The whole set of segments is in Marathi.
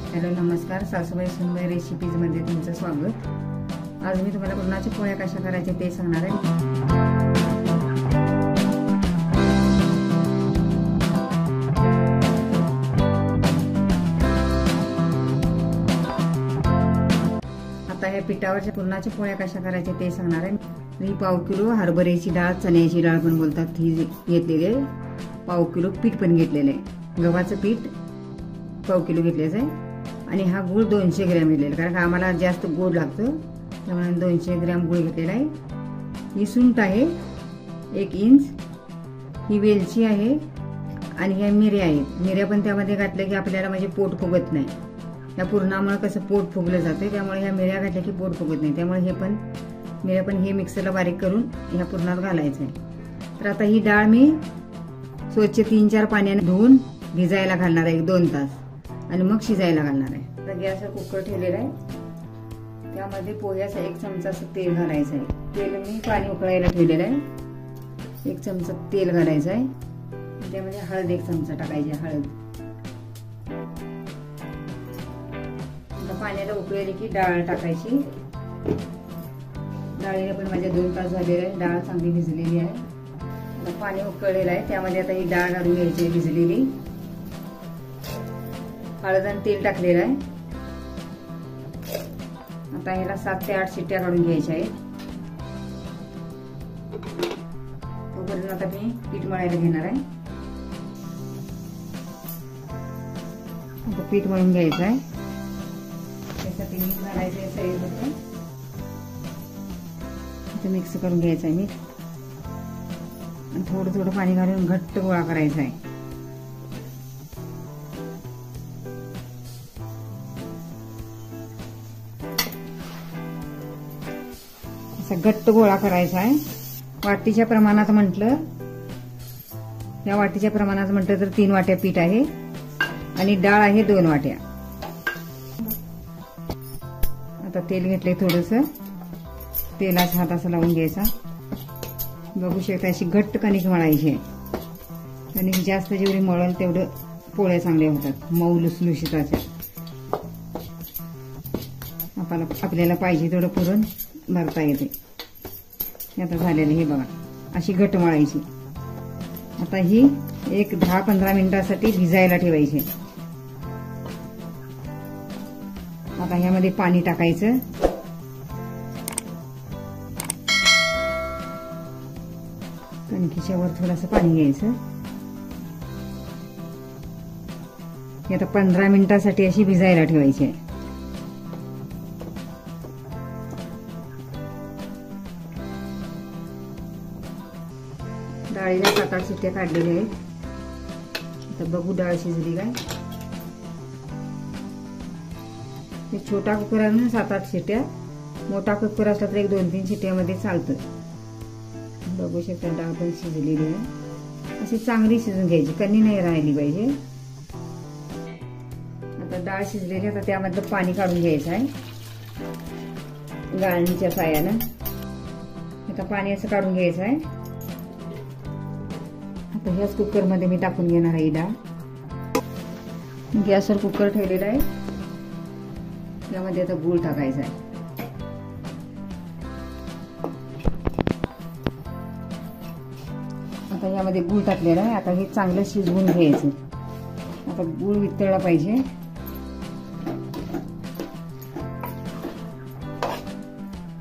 हॅलो नमस्कार, सासूबाई सुनबाई रेसिपीज मध्ये तुमचं स्वागत। आज मी तुम्हाला पुरणाच्या पोळ्या कशा करायच्या ते सांगणार आहे। आता या पिठावरच्या पुरणाच्या पोळ्या कशा करायच्या ते सांगणार आहे। मी पाव किलो हरभऱ्याची डाळ, चण्याची डाळ पण बोलतात ही घेतलेली आहे। पाव किलो पीठ पण घेतलेलं आहे। गव्हाचं पीठ पाव किलो घेतलेलं आहे आणि हा गूळ 200 ग्रॅम घेतलेला, कारण आम्हाला जास्त गोड लागतं त्यामुळे 200 ग्रॅम गूळ घेतलेला आहे। ही सुंठ आहे 1 इंच, ही वेलची आहे आणि ह्या मिऱ्या आहेत। मिऱ्या पण त्यामध्ये घातल्या की आपल्याला म्हणजे पोट फुगत नाही। या पुरणामुळे कसं पोट फुगलं जाते, त्यामुळे ह्या मिऱ्या घातल्या की पोट फुगत नाही। त्यामुळे हे पण मिऱ्या पण हे मिक्सरला बारीक करून ह्या पुरणात घालायचं आहे। तर आता ही डाळ मी स्वच्छ 3-4 पाण्याने धुवून भिजायला घालणार आहे 1-2 तास आणि मग शिजायला घालणार आहे। आता गॅसवर कुकर ठेवलेला आहे, त्यामध्ये पोह्याचा 1 चमचा असं तेल घालायचं आहे। तेल मी पाणी उकळायला ठेवलेलं आहे। 1 चमचा तेल घालायचं आहे, त्यामध्ये हळद 1 चमचा टाकायची। हळद पाण्याला उकळली की डाळ टाकायची। डाळीला पण माझ्या 2 तास झालेले आहे, डाळ चांगली भिजलेली आहे। आता पाणी उकळलेलं आहे, त्यामध्ये आता ही डाळ घालून घ्यायची भिजलेली। हळद आणि तेल टाकलेलं आहे। आता ह्याला 7 ते 8 शिट्ट्या काढून घ्यायच्या आहेत। तोपर्यंत आता मी पीठ मळायला घेणार आहे। आता पीठ मळून घ्यायचं आहे, त्यासाठी मीठ घालायचं आहे सगळीकडे। आता मिक्स करून घ्यायचं आहे मीठ आणि थोडं थोडं पाणी घालून घट्ट गोळा करायचा आहे। घट्ट गोळा करायचा आहे। वाटीच्या प्रमाणात म्हटलं, या वाटीच्या प्रमाणात म्हटलं तर 3 वाट्या पीठ आहे आणि डाळ आहे 2 वाट्या। आता तेल घेतले, थोडस तेलाचा हात असा लावून घ्यायचा। बघू शकता अशी घट्ट कणिक मळायची आहे। कणिक जास्त जेवढी मळल तेवढं पोळ्या चांगल्या होतात, मऊ लुसलुशीत अशा। आपल्याला पाहिजे तेवढं पुरण भरता येते। आता झालेलं हे बघा, अशी घट मळायची। आता ही एक 10-15 मिनिटांसाठी भिजायला ठेवायची। आता ह्यामध्ये पाणी टाकायचं। कणकीच्या वर थोडंसं पाणी घ्यायचं। आता 15 मिनिटांसाठी अशी भिजायला ठेवायची आहे। डाळीला 7-8 शिट्ट्या काढलेल्या आहेत। आता बघू डाळ शिजली काय। हे छोटा कुकर आहे ना, 7-8 शिट्ट्या। मोठा कुकर असला तर 1-2-3 शिट्ट्यामध्ये चालतं। बघू शकता डाळ पण शिजलेली आहे। अशी चांगली शिजून घ्यायची, कणी नाही राहिली पाहिजे। आता डाळ शिजलेली आहे, आता त्यामधलं पाणी काढून घ्यायचं आहे गाळणीच्या साहाय्यानं। आता पाणी असं काढून घ्यायचं आहे। आता ह्याच कुकर मध्ये मी टाकून घेणार आहे डाळ। गॅसवर कुकर ठेवलेला आहे, त्यामध्ये आता गूळ टाकायचा आहे। आता यामध्ये गूळ टाकलेला आहे। आता हे चांगलं शिजवून घ्यायचं। आता गूळ वितळला पाहिजे।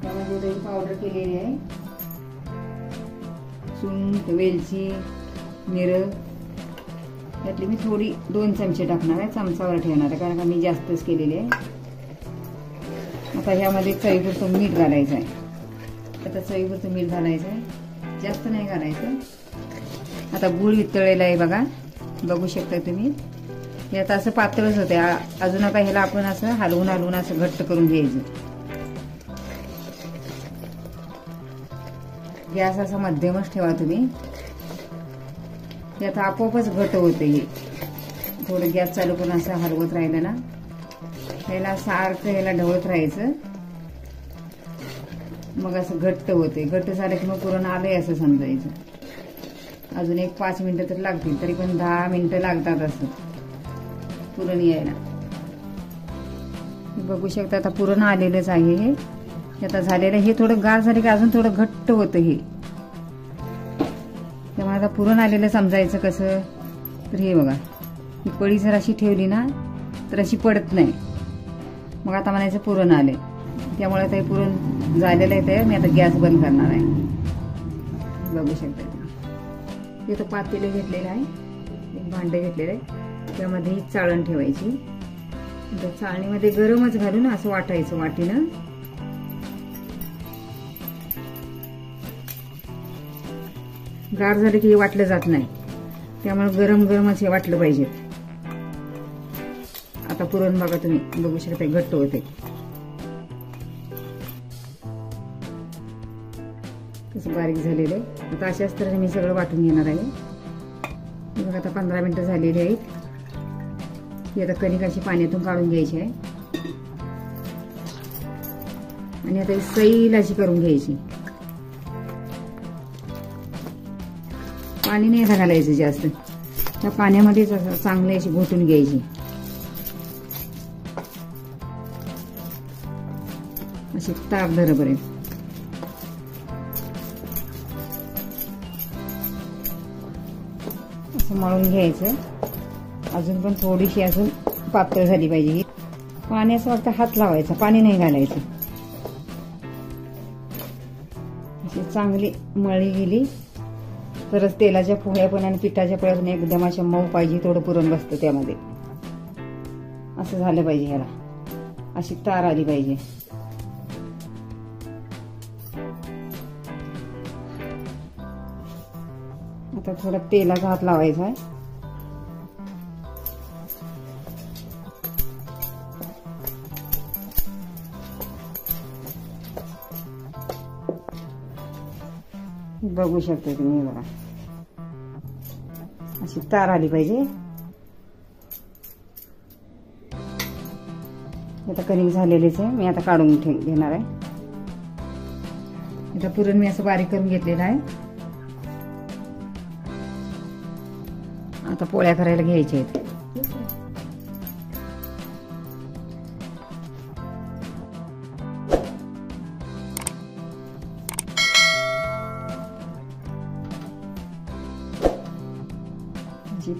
त्यामध्ये दही पावडर केलेली आहे, सुंठ, वेलची, मिरं यातली मी थोडी 2 चमचे टाकणार आहे। चमचावर ठेवणार आहे, कारण का मी जास्तच केलेली आहे। आता ह्यामध्ये चवीपुरतं मीठ घालायचं आहे। आता चवीपुरतं मीठ घालायचं आहे, जास्त नाही घालायचं। आता गूळ वितळलेला आहे बघा, बघू शकता तुम्ही। हे आता असं पातळच होते अजून। आता ह्याला आपण असं हलवून हलवून असं घट्ट करून घ्यायचं। गॅस असा मध्यमच ठेवा तुम्ही। हे आता आपोआपच घट्ट होते। हे थोडं गॅस चालू करून असं हलवत राहिलं ना, ह्याला सारखं ह्याला ढवळत राहायचं, मग असं घट्ट होते। घट्ट झालं की मग पुरण आलंय असं समजायचं। अजून एक 5 मिनिटं तर लागतील, तरी पण 10 मिनिटं लागतात असं पुरण यायला। बघू शकता आता पुरण आलेलंच आहे हे आता झालेलं. हे थोडं गार झाले की अजून थोडं घट्ट होतं हे. त्यामुळे आता पुरण आलेलं समजायचं कसं, तर हे बघा, ही पळी जर अशी ठेवली ना तर अशी पडत नाही. मग आता म्हणायचं पुरण आले. त्यामुळे आता हे पुरण झालेलं आहे ते. मी आता गॅस बंद करणार आहे. बघू शकता इथं पातेलं घेतलेलं आहे, एक भांडं घेतलेलं आहे, त्यामध्ये ही चाळण ठेवायची. त्या चाळणीमध्ये गरमच घालून असं वाटायचं वाटीनं. गार झालं की हे वाटलं जात नाही, त्यामुळे गरम गरमच हे वाटलं पाहिजे. आता पुरण बघा तुम्ही, बघू शकता घट्ट होते. तसं बारीक झालेलं आहे. आता अशाच तऱ्हेने मी सगळं वाटून घेणार आहे. बघा आता 15 मिनिटं झालेली आहेत. ही आता कणिक अशी पाण्यातून काढून घ्यायची आहे आणि आता सैल अशी करून घ्यायची. पाणी नाही घालायचं जास्त, त्या पाण्यामध्येच असं चांगली अशी घोटून घ्यायची. अशी ताप धरेपर्यंत. असं मळून घ्यायचं. अजून पण थोडीशी अजून पातळ झाली पाहिजे. पाण्याचं फक्त हात लावायचा, पाणी नाही घालायचं. अशी चांगली मळली गेली तरच तेलाच्या पोळ्या पण आणि पिठाच्या पोळ्या पण एकदम अशा मऊ पाहिजे तेवढं पुरण बसतं त्यामध्ये. असं झालं पाहिजे. ह्याला अशी तार आली पाहिजे. आता थोडा तेलाचा हात लावायचा आहे. बघू शकता तुम्ही, बघा अशी तार आली पाहिजे. आता कणिक झालेलीच आहे. मी आता काढून घेणार आहे. आता पुरण मी असं बारीक करून घेतलेलं आहे. आता पोळ्या करायला घ्यायच्या आहेत.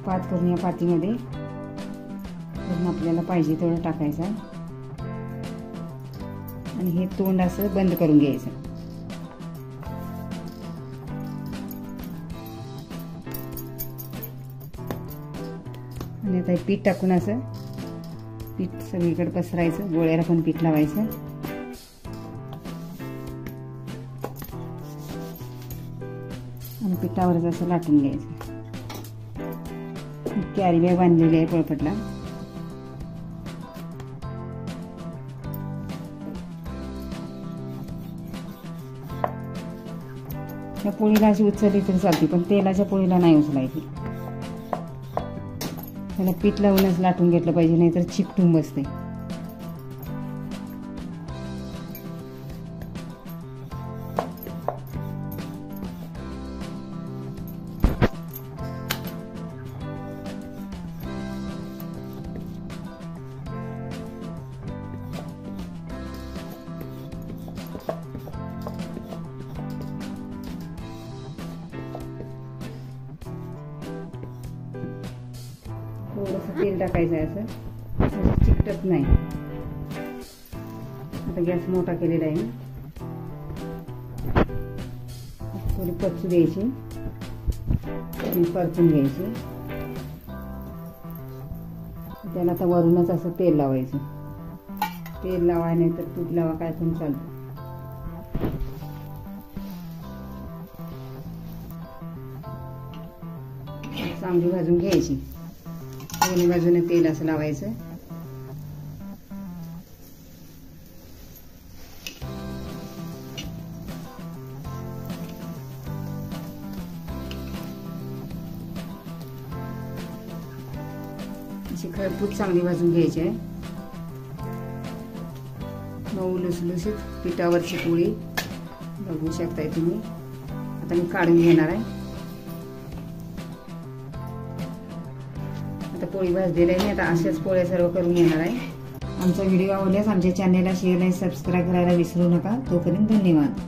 पात करून या पातीमध्ये आपल्याला पाहिजे तेवढं टाकायचं आणि हे तोंड असं बंद करून घ्यायचं. आणि आता पीठ टाकून असं पीठ सगळीकडे पसरायचं. गोळ्याला पण पीठ लावायचं. आणि पिठावरच असं लाटून घ्यायचं. कॅरी बॅग बांधलेली आहे पोळपटला. त्या पोळीला अशी उचलली तरी चालते, पण तेलाच्या पोळीला नाही उचलायची. त्याला पीठ लावूनच लाटून घेतलं पाहिजे, नाहीतर चिकटून बसते. थोडंसं तेल टाकायचं आहे असं चिकटत नाही. आता गॅस मोठा केलेला आहे. थोडी पचू द्यायची आणि परतून घ्यायची. त्याला आता वरूनच असं तेल लावायचं. तेल लावा नाही तर तूप लावा, काय पण चालतं. चांगली भाजून घ्यायची. दोन्ही बाजूने तेल असं लावायचं. अशी खरपूस चांगली भाजून घ्यायची आहे. मऊ लुसलुसीत पिठावरची पोळी बघू शकताय तुम्ही. आता मी काढून घेणार आहे. आता पोळी भाजलेली आहे. आता अशाच पोळ्या सर्व करून घेणार आहे. आमचा व्हिडिओ आवडल्यास आमच्या चॅनेलला शेअर आणि सबस्क्राईब करायला विसरू नका. तोपर्यंत धन्यवाद.